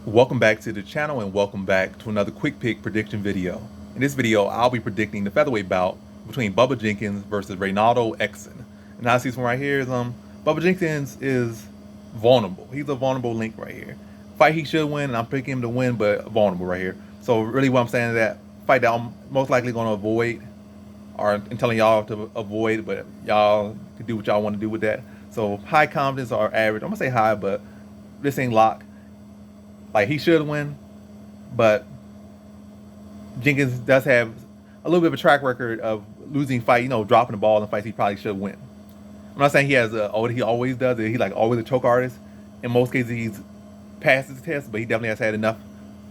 Welcome back to the channel and welcome back to another quick pick prediction video. In this video, I'll be predicting the featherweight bout between Bubba Jenkins versus Reinaldo Ekson. And I see this one right here is Bubba Jenkins is vulnerable. He's a vulnerable link right here. Fight he should win, and I'm picking him to win, but vulnerable right here. So really what I'm saying is that fight that I'm most likely going to avoid, or I'm telling y'all to avoid, but y'all can do what y'all want to do with that. So high confidence or average. I'm gonna say high, but this ain't lock. Like, he should win, but Jenkins does have a little bit of a track record of losing fight, dropping the ball in fights he probably should win. I'm not saying he has what he always does. He's like always a choke artist. In most cases, he's passed his test, but he definitely has had enough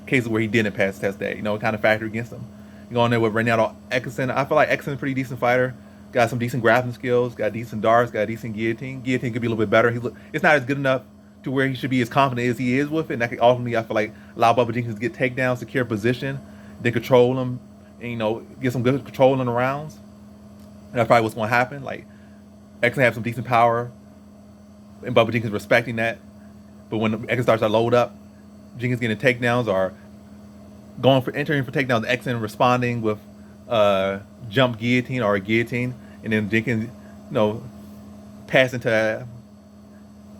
cases where he didn't pass the test that, kind of factor against him. You go in there with Reinaldo Ekson. I feel like Ekson's a pretty decent fighter. Got some decent grappling skills, got decent darts, got a decent guillotine. Guillotine could be a little bit better. It's not as good enough to where he should be as confident as he is with it. And that could ultimately, I feel like, allow Bubba Jenkins to get takedowns, secure position, then control him, and, get some good control in the rounds. And that's probably what's going to happen. Like, Ekson have some decent power, and Bubba Jenkins respecting that. But when Ekson starts to load up, Jenkins getting takedowns or entering for takedowns, Ekson responding with jump guillotine or a guillotine, and then Jenkins, pass into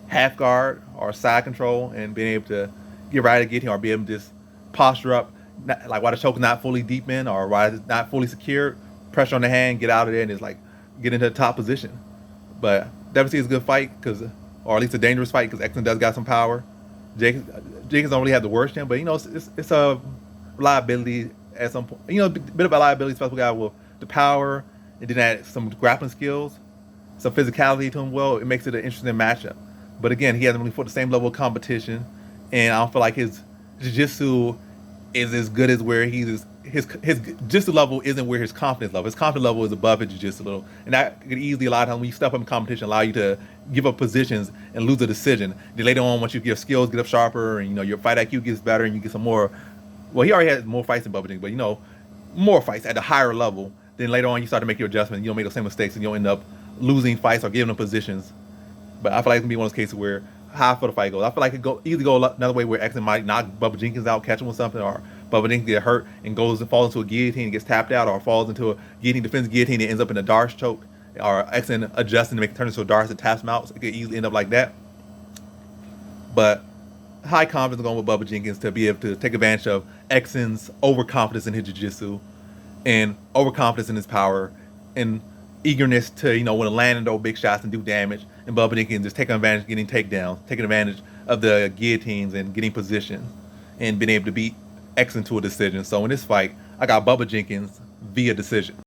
half guard or side control and being able to get right at guillotine or be able to just posture up, like while the choke is not fully deep in or while it's not fully secured, pressure on the hand, get out of there and just like get into the top position. But definitely is a good fight, or at least a dangerous fight, because Ekson does got some power. Jenkins don't really have the worst chin, but it's a reliability at some point. A bit of a liability, especially guy with the power and then add some grappling skills, some physicality to him. Well, it makes it an interesting matchup. But again, he hasn't really fought the same level of competition, and I don't feel like his jiu-jitsu is as good as where his jiu-jitsu level isn't where his confidence level. His confidence level is above his jiu-jitsu level, and that could easily, a lot of times when you step up in competition, allow you to give up positions and lose a decision. Then later on, once your skills get up sharper and your fight IQ gets better and you get some more. Well, he already has more fights than Bubba Jenkins, but more fights at a higher level. Then later on, you start to make your adjustments. You don't make those same mistakes, and you'll end up losing fights or giving them positions. But I feel like it's gonna be one of those cases where how for the fight goes. I feel like it could either go another way where Ekson might knock Bubba Jenkins out, catch him with something, or Bubba Jenkins get hurt and falls into a guillotine and gets tapped out, or falls into a guillotine, defends guillotine and ends up in a Darce choke, or Ekson adjusting to make it turn into a Darce and taps him out. So it could easily end up like that. But high confidence going with Bubba Jenkins to be able to take advantage of Ekson's overconfidence in his jiu-jitsu and overconfidence in his power and eagerness to, want to land in those big shots and do damage. And Bubba Jenkins just taking advantage, getting takedowns, taking advantage of the guillotines and getting position and being able to beat Ekson to a decision. So in this fight, I got Bubba Jenkins via decision.